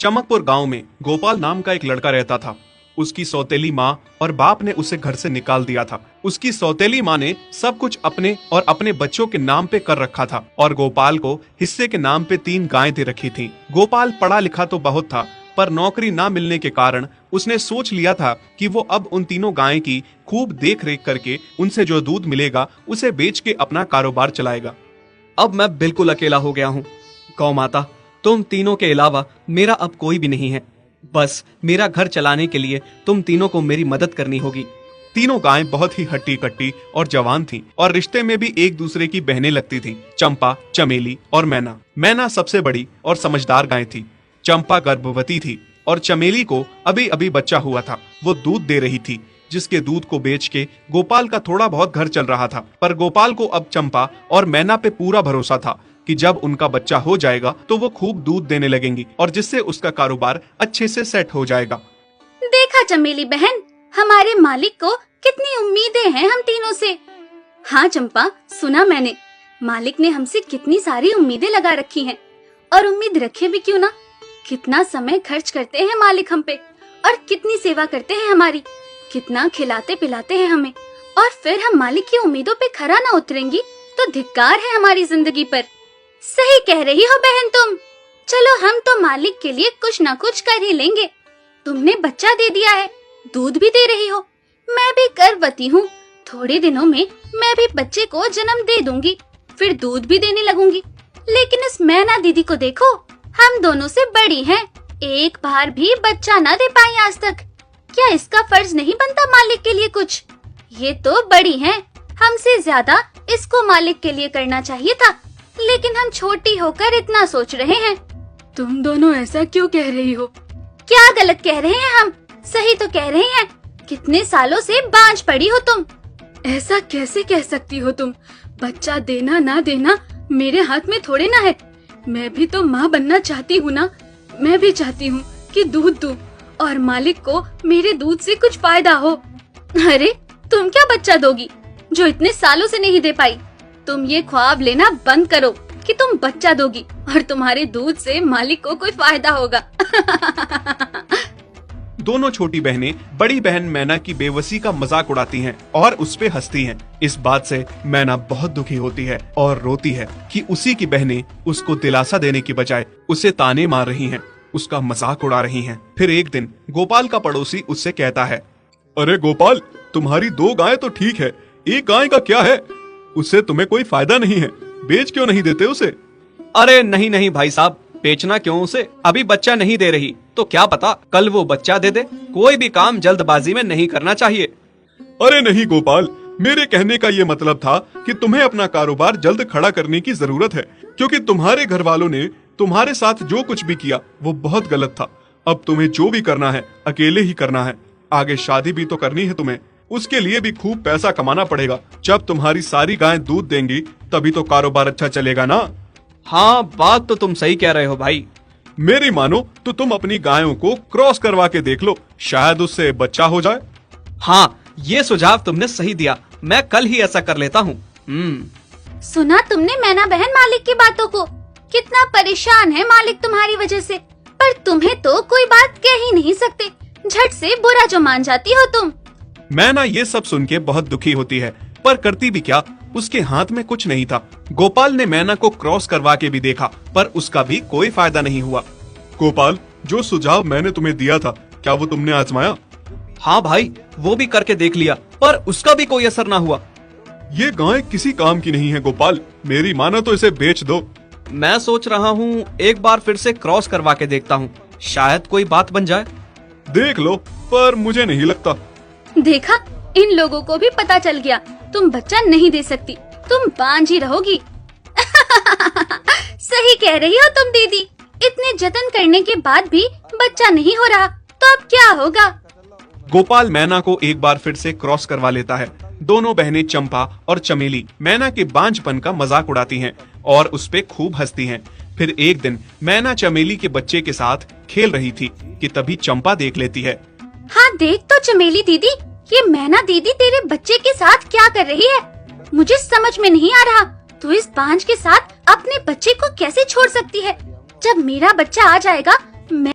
चमकपुर गांव में गोपाल नाम का एक लड़का रहता था। उसकी सौतेली माँ और बाप ने उसे घर से निकाल दिया था। उसकी सौतेली माँ ने सब कुछ अपने और अपने बच्चों के नाम पे कर रखा था और गोपाल को हिस्से के नाम पे 3 गायें दे रखी थी। गोपाल पढ़ा लिखा तो बहुत था, पर नौकरी ना मिलने के कारण उसने सोच लिया था कि वो अब उन तीनों गायें की खूब देख रेख करके उनसे जो दूध मिलेगा उसे बेच के अपना कारोबार चलाएगा। अब मैं बिल्कुल अकेला हो गया हूँ। गौ माता, तुम तीनों के अलावा मेरा अब कोई भी नहीं है। बस मेरा घर चलाने के लिए तुम तीनों को मेरी मदद करनी होगी। तीनों गायें बहुत ही हट्टी कट्टी और जवान थीं और रिश्ते में भी एक दूसरे की बहनें लगती थीं। चंपा, चमेली और मैना। मैना सबसे बड़ी और समझदार गाय थी। चंपा गर्भवती थी और चमेली को अभी अभी बच्चा हुआ था। वो दूध दे रही थी, जिसके दूध को बेच के गोपाल का थोड़ा बहुत घर चल रहा था। पर गोपाल को अब चंपा और मैना पे पूरा भरोसा था कि जब उनका बच्चा हो जाएगा तो वो खूब दूध देने लगेंगी और जिससे उसका कारोबार अच्छे से सेट हो जाएगा। देखा चमेली बहन, हमारे मालिक को कितनी उम्मीदें हैं हम तीनों से। हाँ चंपा, सुना मैंने, मालिक ने हमसे कितनी सारी उम्मीदें लगा रखी हैं। और उम्मीद रखे भी क्यों ना, कितना समय खर्च करते हैं मालिक हम पे और कितनी सेवा करते हैं हमारी, कितना खिलाते पिलाते हैं हमें। और फिर हम मालिक की उम्मीदों पे खरा ना उतरेंगी तो धिक्कार है हमारी जिंदगी पर। सही कह रही हो बहन तुम। चलो हम तो मालिक के लिए कुछ ना कुछ कर ही लेंगे। तुमने बच्चा दे दिया है, दूध भी दे रही हो, मैं भी गर्भवती हूँ। थोड़े दिनों में मैं भी बच्चे को जन्म दे दूंगी, फिर दूध भी देने लगूंगी। लेकिन इस मैना दीदी को देखो, हम दोनों से बड़ी हैं, एक बार भी बच्चा ना दे पाई आज तक। क्या इसका फर्ज नहीं बनता मालिक के लिए कुछ? ये तो बड़ी हैं, हमसे ज्यादा इसको मालिक के लिए करना चाहिए था, लेकिन हम छोटी होकर इतना सोच रहे हैं। तुम दोनों ऐसा क्यों कह रही हो? क्या गलत कह रहे हैं हम? सही तो कह रहे हैं। कितने सालों से बांझ पड़ी हो तुम। ऐसा कैसे कह सकती हो तुम? बच्चा देना ना देना मेरे हाथ में थोड़े ना है। मैं भी तो माँ बनना चाहती हूँ ना। मैं भी चाहती हूँ कि दूध दूँ और मालिक को मेरे दूध से कुछ फायदा हो। अरे तुम क्या बच्चा दोगी जो इतने सालों से नहीं दे पाई? तुम ये ख्वाब लेना बंद करो कि तुम बच्चा दोगी और तुम्हारे दूध से मालिक को कोई फायदा होगा। दोनों छोटी बहनें बड़ी बहन मैना की बेबसी का मजाक उड़ाती हैं और उस पे हंसती हैं। इस बात से मैना बहुत दुखी होती है और रोती है कि उसी की बहनें उसको दिलासा देने की बजाय उसे ताने मार रही हैं, उसका मजाक उड़ा रही हैं। फिर एक दिन गोपाल का पड़ोसी उससे कहता है, अरे गोपाल, तुम्हारी 2 गायें तो ठीक है, एक गाय का क्या है? उससे तुम्हें कोई फायदा नहीं है, बेच क्यों नहीं देते उसे? अरे नहीं नहीं भाई साहब, बेचना क्यों उसे? अभी बच्चा नहीं दे रही तो क्या पता कल वो बच्चा दे दे। कोई भी काम जल्दबाजी में नहीं करना चाहिए। अरे नहीं गोपाल, मेरे कहने का ये मतलब था कि तुम्हें अपना कारोबार जल्द खड़ा करने की जरूरत है, क्योंकि तुम्हारे घर वालों ने तुम्हारे साथ जो कुछ भी किया वो बहुत गलत था। अब तुम्हें जो भी करना है अकेले ही करना है। आगे शादी भी तो करनी है तुम्हें, उसके लिए भी खूब पैसा कमाना पड़ेगा। जब तुम्हारी सारी गायें दूध देंगी तभी तो कारोबार अच्छा चलेगा ना। हाँ, बात तो तुम सही कह रहे हो भाई। मेरी मानो तो तुम अपनी गायों को क्रॉस करवा के देख लो, शायद उससे बच्चा हो जाए। हाँ, ये सुझाव तुमने सही दिया, मैं कल ही ऐसा कर लेता हूँ। सुना तुमने मैना बहन मालिक की बातों को? कितना परेशान है मालिक तुम्हारी वजह से, पर तुम्हें तो कोई बात कह ही नहीं सकते। झट से बुरा जो मान जाती हो तुम। मैना ये सब सुन के बहुत दुखी होती है, पर करती भी क्या, उसके हाथ में कुछ नहीं था। गोपाल ने मैना को क्रॉस करवा के भी देखा, पर उसका भी कोई फायदा नहीं हुआ। गोपाल, जो सुझाव मैंने तुम्हें दिया था, क्या वो तुमने आजमाया? हाँ भाई, वो भी करके देख लिया, पर उसका भी कोई असर ना हुआ। ये गाय किसी काम की नहीं है गोपाल, मेरी मानो तो इसे बेच दो। मैं सोच रहा हूँ एक बार फिर से क्रॉस करवा के देखता हूँ, शायद कोई बात बन जाए। देख लो, पर मुझे नहीं लगता। देखा, इन लोगों को भी पता चल गया तुम बच्चा नहीं दे सकती, तुम बांझ ही रहोगी। सही कह रही हो तुम दीदी, इतने जतन करने के बाद भी बच्चा नहीं हो रहा तो अब क्या होगा? गोपाल मैना को एक बार फिर से क्रॉस करवा लेता है। दोनों बहनें चंपा और चमेली मैना के बांझपन का मजाक उड़ाती हैं और उस पे खूब हंसती हैं। फिर एक दिन मैना चमेली के बच्चे के साथ खेल रही थी कि तभी चंपा देख लेती है। हाँ देख तो चमेली दीदी, ये मैना दीदी तेरे बच्चे के साथ क्या कर रही है? मुझे समझ में नहीं आ रहा, तू इस बांझ के साथ अपने बच्चे को कैसे छोड़ सकती है? जब मेरा बच्चा आ जाएगा मैं